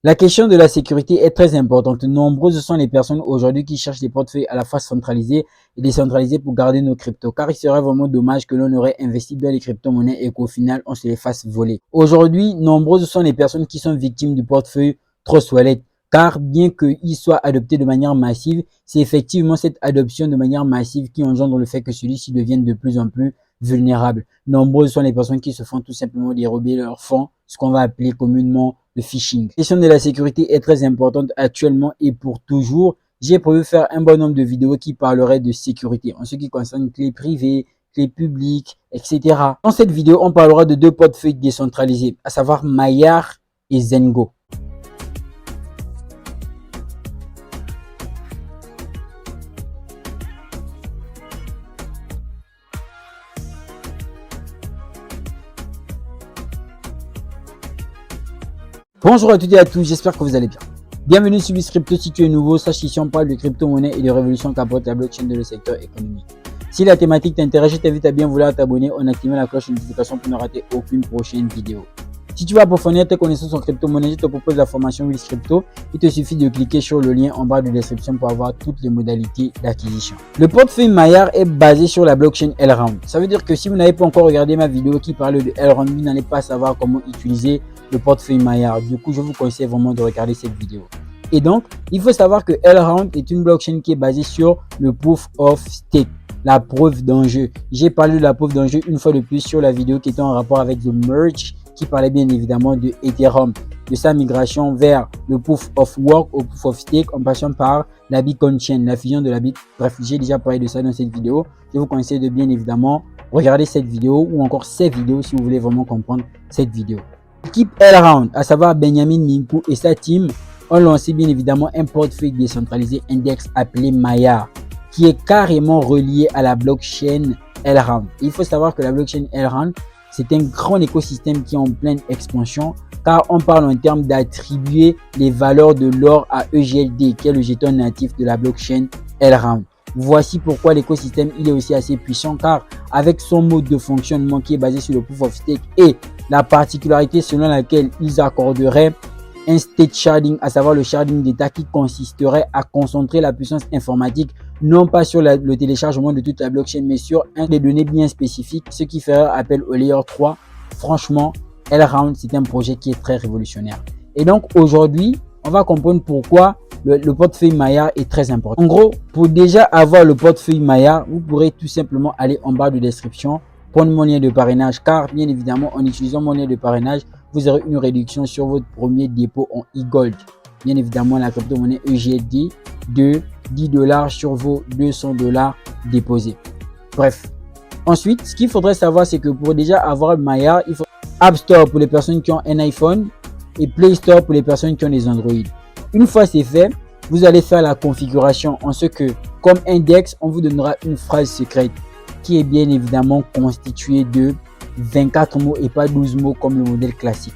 La question de la sécurité est très importante. Nombreuses sont les personnes aujourd'hui qui cherchent des portefeuilles à la fois centralisés et décentralisés pour garder nos cryptos, car il serait vraiment dommage que l'on aurait investi dans les crypto-monnaies et qu'au final, on se les fasse voler. Aujourd'hui, nombreuses sont les personnes qui sont victimes du portefeuille Trust Wallet, car bien qu'il soit adopté de manière massive, c'est effectivement cette adoption de manière massive qui engendre le fait que celui-ci devienne de plus en plus vulnérable. Nombreuses sont les personnes qui se font tout simplement dérober leurs fonds, ce qu'on va appeler communément le phishing. La question de la sécurité est très importante actuellement et pour toujours. J'ai prévu faire un bon nombre de vidéos qui parleraient de sécurité en ce qui concerne clés privées, clés publiques, etc. Dans cette vidéo, on parlera de deux portefeuilles décentralisés, à savoir Maiar et Zengo. Bonjour à toutes et à tous, j'espère que vous allez bien. Bienvenue sur Crypto. Si tu es nouveau, sache ici on parle de crypto-monnaie et de révolution qu'apporte la blockchain dans le secteur économique. Si la thématique t'intéresse, je t'invite à bien vouloir t'abonner en activant la cloche de notification pour ne rater aucune prochaine vidéo. Si tu veux approfondir tes connaissances en crypto-monnaie, je te propose la formation Crypto. Il te suffit de cliquer sur le lien en bas de description pour avoir toutes les modalités d'acquisition. Le portefeuille Maiar est basé sur la blockchain Elrond. Ça veut dire que si vous n'avez pas encore regardé ma vidéo qui parle de Elrond, vous n'allez pas savoir comment utiliser le portefeuille Maiar. Du coup, je vous conseille vraiment de regarder cette vidéo. Et donc, il faut savoir que Elrond est une blockchain qui est basée sur le Proof of Stake, la preuve d'enjeu. J'ai parlé de la preuve d'enjeu une fois de plus sur la vidéo qui était en rapport avec The Merge, qui parlait bien évidemment de Ethereum, de sa migration vers le Proof of Work au Proof of Stake en passant par la Bitcoin Chain, la fusion de la Bitcoin. Bref, j'ai déjà parlé de ça dans cette vidéo. Je vous conseille de bien évidemment regarder cette vidéo ou encore ces vidéos si vous voulez vraiment comprendre cette vidéo. L'équipe Elrond, à savoir Benjamin Minkou et sa team, ont lancé bien évidemment un portefeuille décentralisé index appelé Maiar, qui est carrément relié à la blockchain Elrond. Il faut savoir que la blockchain Elrond, c'est un grand écosystème qui est en pleine expansion, car on parle en termes d'attribuer les valeurs de l'or à EGLD, qui est le jeton natif de la blockchain Elrond. Voici pourquoi l'écosystème il est aussi assez puissant, car avec son mode de fonctionnement qui est basé sur le Proof of Stake et la particularité selon laquelle ils accorderaient un state sharding, à savoir le sharding d'état qui consisterait à concentrer la puissance informatique non pas sur le téléchargement de toute la blockchain mais sur des données bien spécifiques, ce qui ferait appel au layer 3. Franchement, Elrond, c'est un projet qui est très révolutionnaire. Et donc aujourd'hui, on va comprendre pourquoi le portefeuille Maiar est très important. En gros, pour déjà avoir le portefeuille Maiar, vous pourrez tout simplement aller en bas de description, prendre mon lien de parrainage, car bien évidemment, en utilisant mon lien de parrainage, vous aurez une réduction sur votre premier dépôt en e-gold. Bien évidemment, la crypto-monnaie EGLD de 10 $ sur vos 200 $ déposés. Bref. Ensuite, ce qu'il faudrait savoir, c'est que pour déjà avoir Maiar, il faut App Store pour les personnes qui ont un iPhone et Play Store pour les personnes qui ont des Android. Une fois c'est fait, vous allez faire la configuration en ce que, comme index, on vous donnera une phrase secrète qui est bien évidemment constituée de 24 mots et pas 12 mots comme le modèle classique.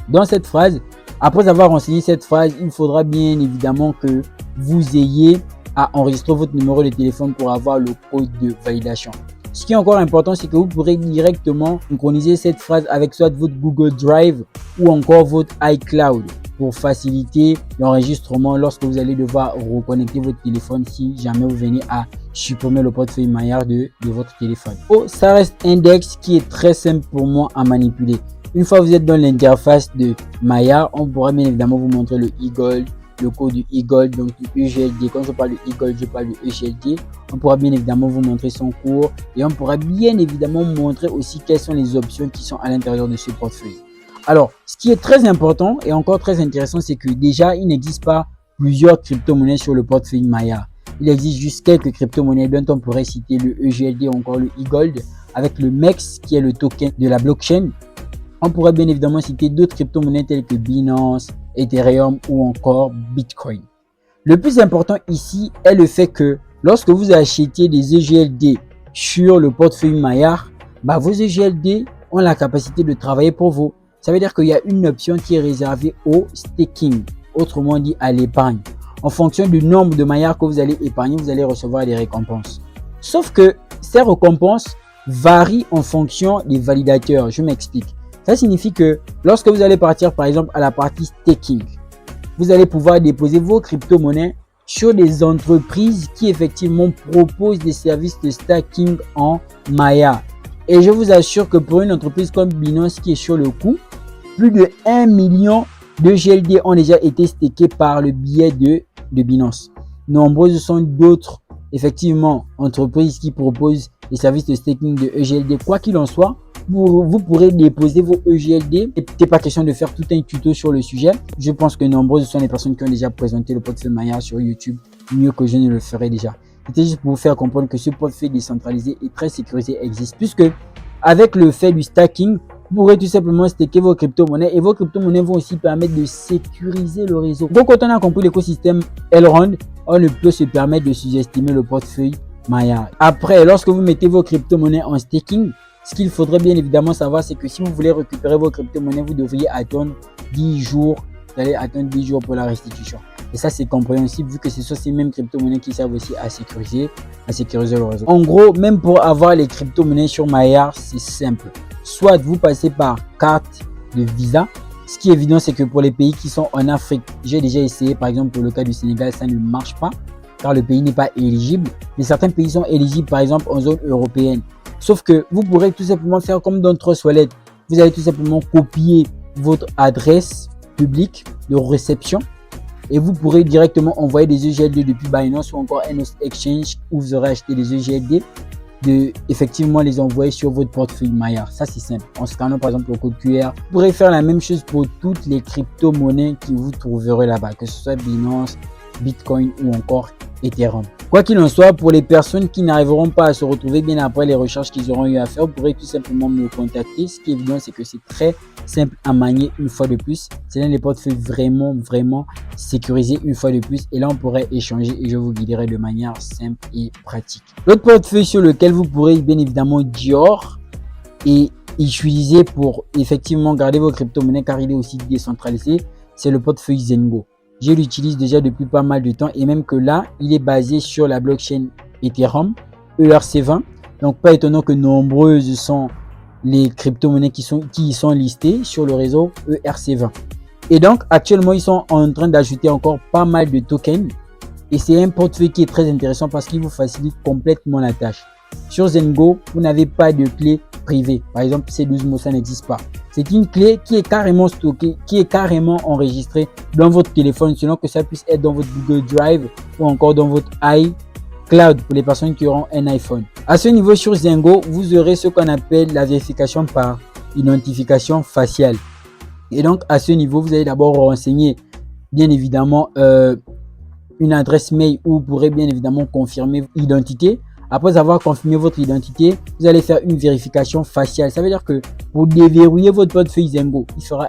Dans cette phrase, après avoir renseigné cette phrase, il faudra bien évidemment que vous ayez à enregistrer votre numéro de téléphone pour avoir le code de validation. Ce qui est encore important, c'est que vous pourrez directement synchroniser cette phrase avec soit votre Google Drive ou encore votre iCloud pour faciliter l'enregistrement lorsque vous allez devoir reconnecter votre téléphone si jamais vous venez à supprimer le portefeuille Maiar de votre téléphone. Ça reste index qui est très simple pour moi à manipuler. Une fois que vous êtes dans l'interface de Maiar, on pourra bien évidemment vous montrer le e-gold, le code du e-gold, donc du EGLD. Quand je parle de e-gold, je parle de EGLD. On pourra bien évidemment vous montrer son cours et on pourra bien évidemment montrer aussi quelles sont les options qui sont à l'intérieur de ce portefeuille. Alors, ce qui est très important et encore très intéressant, c'est que déjà, il n'existe pas plusieurs crypto-monnaies sur le portefeuille Maiar. Il existe juste quelques crypto-monnaies dont on pourrait citer le EGLD ou encore le e-gold avec le MEX qui est le token de la blockchain. On pourrait bien évidemment citer d'autres crypto-monnaies telles que Binance, Ethereum ou encore Bitcoin. Le plus important ici est le fait que lorsque vous achetiez des EGLD sur le portefeuille Maiar, vos EGLD ont la capacité de travailler pour vous. Ça veut dire qu'il y a une option qui est réservée au staking, autrement dit à l'épargne. En fonction du nombre de Maiar que vous allez épargner, vous allez recevoir des récompenses. Sauf que ces récompenses varient en fonction des validateurs. Je m'explique. Ça signifie que lorsque vous allez partir par exemple à la partie staking, vous allez pouvoir déposer vos crypto-monnaies sur des entreprises qui effectivement proposent des services de stacking en Maya. Et je vous assure que pour une entreprise comme Binance qui est sur le coup, plus de 1 million de GLD ont déjà été stakés par le biais de Binance. Nombreuses sont d'autres effectivement entreprises qui proposent des services de staking de EGLD. Quoi qu'il en soit, vous pourrez déposer vos EGLD. Il n'est pas question de faire tout un tuto sur le sujet. Je pense que nombreuses sont les personnes qui ont déjà présenté le portefeuille Maya sur YouTube, mieux que je ne le ferai déjà. C'était juste pour vous faire comprendre que ce portefeuille décentralisé et très sécurisé existe, puisque avec le fait du stacking, vous pourrez tout simplement staker vos crypto-monnaies et vos crypto-monnaies vont aussi permettre de sécuriser le réseau. Donc, quand on a compris l'écosystème Elrond, on ne peut se permettre de sous-estimer le portefeuille Maya. Après, lorsque vous mettez vos crypto-monnaies en staking, ce qu'il faudrait bien évidemment savoir, c'est que si vous voulez récupérer vos crypto-monnaies, vous devriez attendre 10 jours. Vous allez attendre 10 jours pour la restitution. Et ça, c'est compréhensible vu que ce sont ces mêmes crypto-monnaies qui servent aussi à sécuriser le réseau. En gros, même pour avoir les crypto-monnaies sur Maya, c'est simple. Soit vous passez par carte de Visa. Ce qui est évident, c'est que pour les pays qui sont en Afrique, j'ai déjà essayé, par exemple pour le cas du Sénégal, ça ne marche pas car le pays n'est pas éligible. Mais certains pays sont éligibles, par exemple en zone européenne. Sauf que vous pourrez tout simplement faire comme dans Trust Wallet. Vous allez tout simplement copier votre adresse publique de réception et vous pourrez directement envoyer des EGLD depuis Binance ou encore un autre exchange où vous aurez acheté des EGLD, de effectivement les envoyer sur votre portefeuille Maya. Ça, c'est simple. En scannant par exemple le code QR, vous pourrez faire la même chose pour toutes les crypto-monnaies que vous trouverez là-bas, que ce soit Binance, Bitcoin ou encore Ethereum. Quoi qu'il en soit, pour les personnes qui n'arriveront pas à se retrouver bien après les recherches qu'ils auront eu à faire, vous pourrez tout simplement me contacter. Ce qui est évident, c'est que c'est très simple à manier une fois de plus. C'est l'un des portefeuilles vraiment sécurisés une fois de plus. Et là, on pourrait échanger et je vous guiderai de manière simple et pratique. L'autre portefeuille sur lequel vous pourrez bien évidemment Dior et utiliser pour effectivement garder vos crypto-monnaies car il est aussi décentralisé, c'est le portefeuille Zengo. Je l'utilise déjà depuis pas mal de temps et même que là, il est basé sur la blockchain Ethereum ERC20. Donc, pas étonnant que nombreuses sont les crypto-monnaies qui y sont listées sur le réseau ERC20. Et donc, actuellement, ils sont en train d'ajouter encore pas mal de tokens. Et c'est un portefeuille qui est très intéressant parce qu'il vous facilite complètement la tâche. Sur Zengo, vous n'avez pas de clé privée. Par exemple, C12 mots, ça n'existe pas. C'est une clé qui est carrément stockée, qui est carrément enregistrée dans votre téléphone, selon que ça puisse être dans votre Google Drive ou encore dans votre iCloud pour les personnes qui auront un iPhone. À ce niveau, sur Zengo, vous aurez ce qu'on appelle la vérification par identification faciale. Et donc, à ce niveau, vous allez d'abord renseigner, bien évidemment, une adresse mail où vous pourrez bien évidemment confirmer l'identité. Après avoir confirmé votre identité, vous allez faire une vérification faciale. Ça veut dire que pour déverrouiller votre portefeuille Zengo, il faudra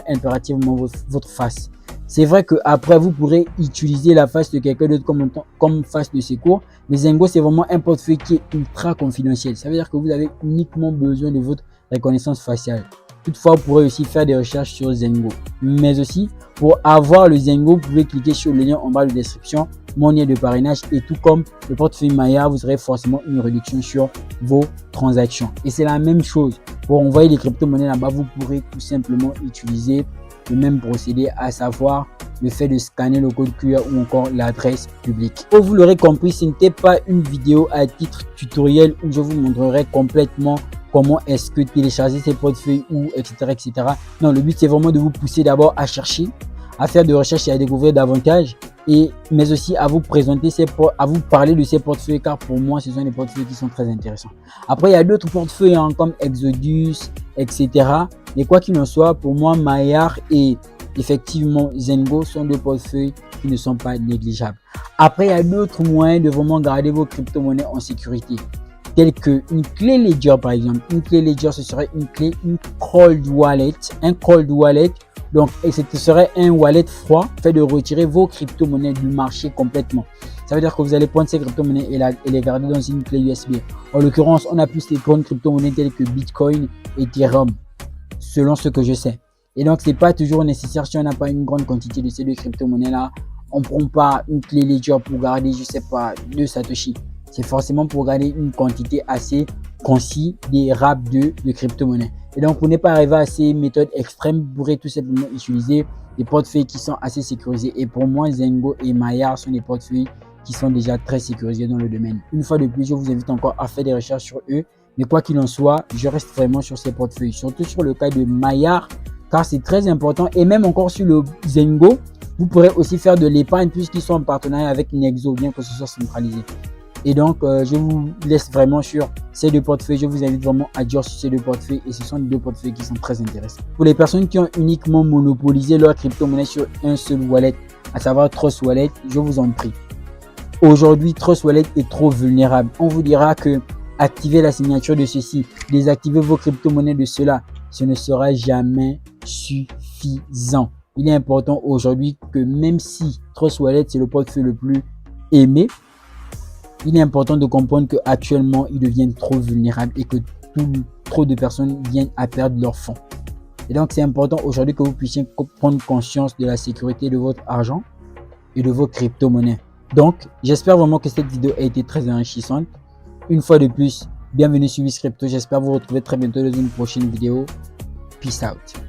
impérativement votre face. C'est vrai qu'après, vous pourrez utiliser la face de quelqu'un d'autre comme face de secours. Mais Zengo, c'est vraiment un portefeuille qui est ultra confidentiel. Ça veut dire que vous avez uniquement besoin de votre reconnaissance faciale. Toutefois, vous pourrez aussi faire des recherches sur Zengo. Mais aussi, pour avoir le Zengo, vous pouvez cliquer sur le lien en bas de description, mon lien de parrainage. Et tout comme le portefeuille Maya, vous aurez forcément une réduction sur vos transactions. Et c'est la même chose. Pour envoyer les crypto-monnaies là-bas, vous pourrez tout simplement utiliser le même procédé, à savoir le fait de scanner le code QR ou encore l'adresse publique. Comme vous l'aurez compris, ce n'était pas une vidéo à titre tutoriel où je vous montrerai complètement comment est-ce que télécharger ces portefeuilles ou etc. Non, le but c'est vraiment de vous pousser d'abord à chercher, à faire des recherches et à découvrir davantage, mais aussi à vous présenter à vous parler de ces portefeuilles car pour moi ce sont des portefeuilles qui sont très intéressants. Après il y a d'autres portefeuilles comme Exodus, etc. Mais quoi qu'il en soit, pour moi Mayar et effectivement Zengo sont deux portefeuilles qui ne sont pas négligeables. Après il y a d'autres moyens de vraiment garder vos crypto-monnaies en sécurité, telle qu'une clé Ledger par exemple. Une clé Ledger, ce serait une cold wallet. Un cold wallet, donc, et ce serait un wallet froid fait de retirer vos crypto-monnaies du marché complètement. Ça veut dire que vous allez prendre ces crypto-monnaies et les garder dans une clé USB. En l'occurrence, on a plus les grandes crypto-monnaies telles que Bitcoin et Ethereum, selon ce que je sais. Et donc, c'est pas toujours nécessaire si on n'a pas une grande quantité de ces deux crypto-monnaies-là. On ne prend pas une clé Ledger pour garder, je sais pas, 2 Satoshi. C'est forcément pour garder une quantité assez considérable de crypto-monnaies. Et donc, pour ne pas arriver à ces méthodes extrêmes, vous pourrez tout simplement utiliser des portefeuilles qui sont assez sécurisés. Et pour moi, Zengo et Maillard sont des portefeuilles qui sont déjà très sécurisés dans le domaine. Une fois de plus, je vous invite encore à faire des recherches sur eux. Mais quoi qu'il en soit, je reste vraiment sur ces portefeuilles, surtout sur le cas de Maillard, car c'est très important. Et même encore sur le Zengo, vous pourrez aussi faire de l'épargne puisqu'ils sont en partenariat avec Nexo, bien que ce soit centralisé. Et donc, je vous laisse vraiment sur ces deux portefeuilles. Je vous invite vraiment à dire sur ces deux portefeuilles. Et ce sont deux portefeuilles qui sont très intéressants. Pour les personnes qui ont uniquement monopolisé leur crypto-monnaie sur un seul wallet, à savoir Trust Wallet, je vous en prie. Aujourd'hui, Trust Wallet est trop vulnérable. On vous dira que activez la signature de ceci, désactivez vos crypto-monnaies de cela. Ce ne sera jamais suffisant. Il est important aujourd'hui que même si Trust Wallet, c'est le portefeuille le plus aimé, il est important de comprendre qu'actuellement, ils deviennent trop vulnérables et que trop de personnes viennent à perdre leurs fonds. Et donc, c'est important aujourd'hui que vous puissiez prendre conscience de la sécurité de votre argent et de vos crypto-monnaies. Donc, j'espère vraiment que cette vidéo a été très enrichissante. Une fois de plus, bienvenue sur Wiz Crypto. J'espère vous retrouver très bientôt dans une prochaine vidéo. Peace out.